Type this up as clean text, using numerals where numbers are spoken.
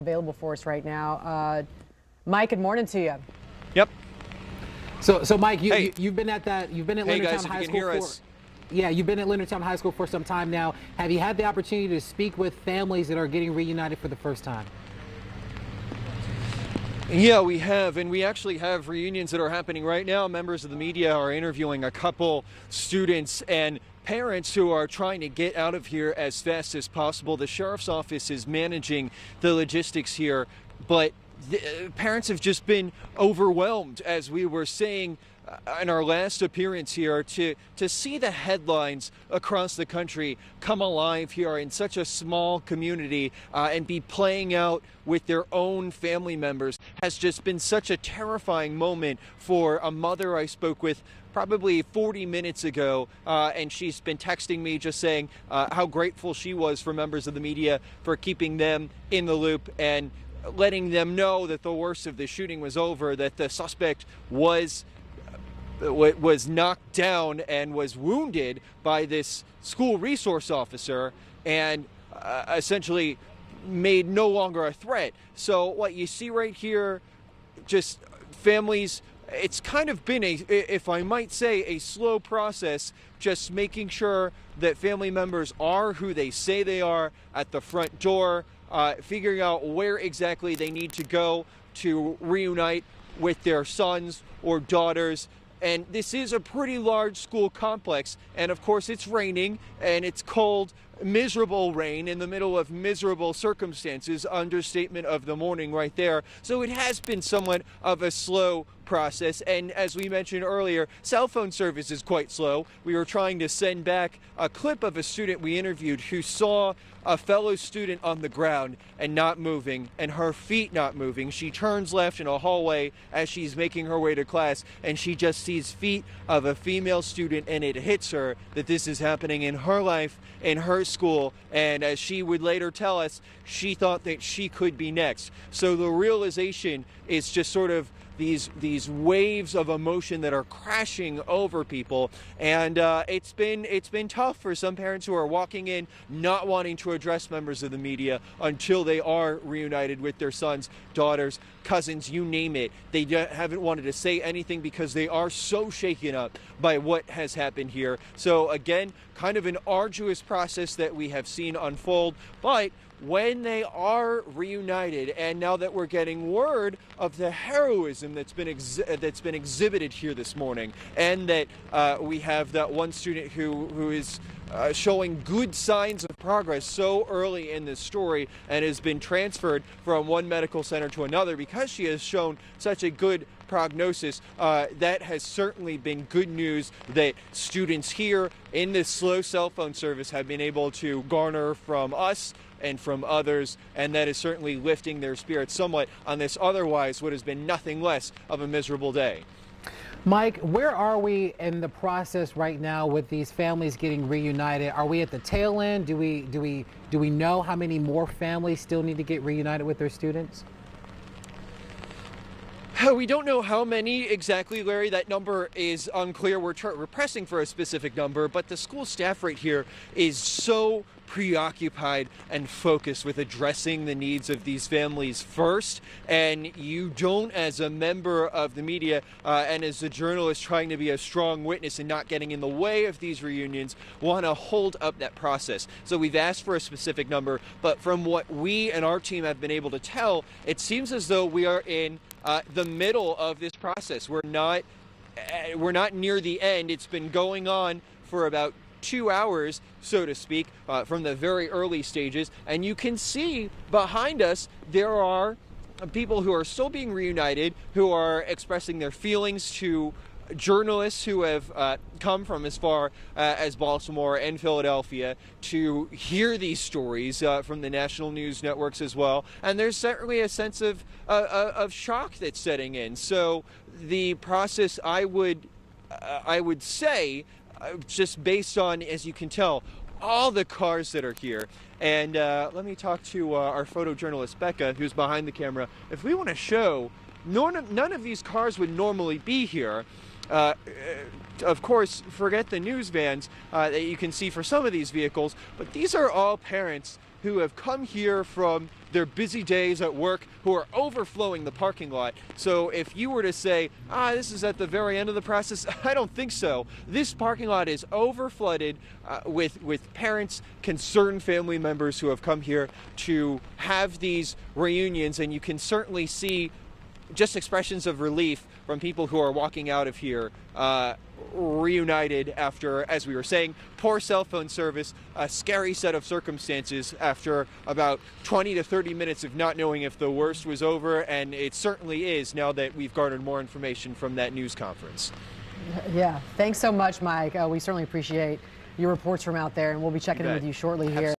available for us right now. Mike, good morning to you. Yep. So Mike, you've been at Leonardtown High School you've been at Leonardtown High School for some time now. Have you had the opportunity to speak with families that are getting reunited for the first time? Yeah, we have, and we actually have reunions that are happening right now. Members of the media are interviewing a couple students and parents who are trying to get out of here as fast as possible. The sheriff's office is managing the logistics here, but the parents have just been overwhelmed, as we were saying in our last appearance here, to see the headlines across the country come alive here in such a small community and be playing out with their own family members has just been such a terrifying moment for a mother I spoke with probably 40 minutes ago, and she's been texting me just saying how grateful she was for members of the media for keeping them in the loop and letting them know that the worst of the shooting was over, that the suspect was knocked down and was wounded by this school resource officer and essentially made no longer a threat. So what you see right here, just families, it's kind of been if I might say, a slow process, just making sure that family members are who they say they are at the front door, figuring out where exactly they need to go to reunite with their sons or daughters. And this is a pretty large school complex, and of course it's raining and it's cold, miserable rain in the middle of miserable circumstances, understatement of the morning right there. So it has been somewhat of a slow process, and as we mentioned earlier, cell phone service is quite slow. We were trying to send back a clip of a student we interviewed who saw a fellow student on the ground and not moving, and her feet not moving. She turns left in a hallway as she's making her way to class, and she just sees feet of a female student, and it hits her that this is happening in her life, in her school, and as she would later tell us, she thought that she could be next. So the realization is just sort of these waves of emotion that are crashing over people, and it's been tough for some parents who are walking in not wanting to address members of the media until they are reunited with their sons, daughters, cousins, you name it. They haven't wanted to say anything because they are so shaken up by what has happened here. So again, kind of an arduous process that we have seen unfold, but when they are reunited, and now that we're getting word of the heroism that's been exhibited here this morning, and that we have that one student who is showing good signs of progress so early in this story and has been transferred from one medical center to another because she has shown such a good prognosis, that has certainly been good news that students here in this slow cell phone service have been able to garner from us and from others, and that is certainly lifting their spirits somewhat on this otherwise what has been nothing less of a miserable day. Mike, where are we in the process right now with these families getting reunited? Are we at the tail end? Do we know how many more families still need to get reunited with their students? We don't know how many exactly, Larry. That number is unclear. We're pressing for a specific number, but the school staff right here is so preoccupied and focused with addressing the needs of these families first, and you don't, as a member of the media and as a journalist trying to be a strong witness and not getting in the way of these reunions, want to hold up that process. So we've asked for a specific number, but from what we and our team have been able to tell, it seems as though we are in the middle of this process. We're not near the end. It's been going on for about 2 hours, so to speak, from the very early stages, and you can see behind us there are people who are still being reunited, who are expressing their feelings to journalists who have come from as far as Baltimore and Philadelphia to hear these stories from the national news networks as well. And there's certainly a sense of shock that's setting in. So the process, I would say, just based on, as you can tell, all the cars that are here. And let me talk to our photojournalist, Becca, who's behind the camera. If we want to show, none of these cars would normally be here. Of course, forget the news vans that you can see for some of these vehicles, but these are all parents who have come here from their busy days at work, who are overflowing the parking lot. So if you were to say, this is at the very end of the process, I don't think so. This parking lot is overflooded with parents, concerned family members who have come here to have these reunions, and you can certainly see just expressions of relief from people who are walking out of here reunited after, as we were saying, poor cell phone service, a scary set of circumstances after about 20 to 30 minutes of not knowing if the worst was over, and it certainly is now that we've garnered more information from that news conference. Yeah, thanks so much, Mike. We certainly appreciate your reports from out there, and we'll be checking in with you shortly here.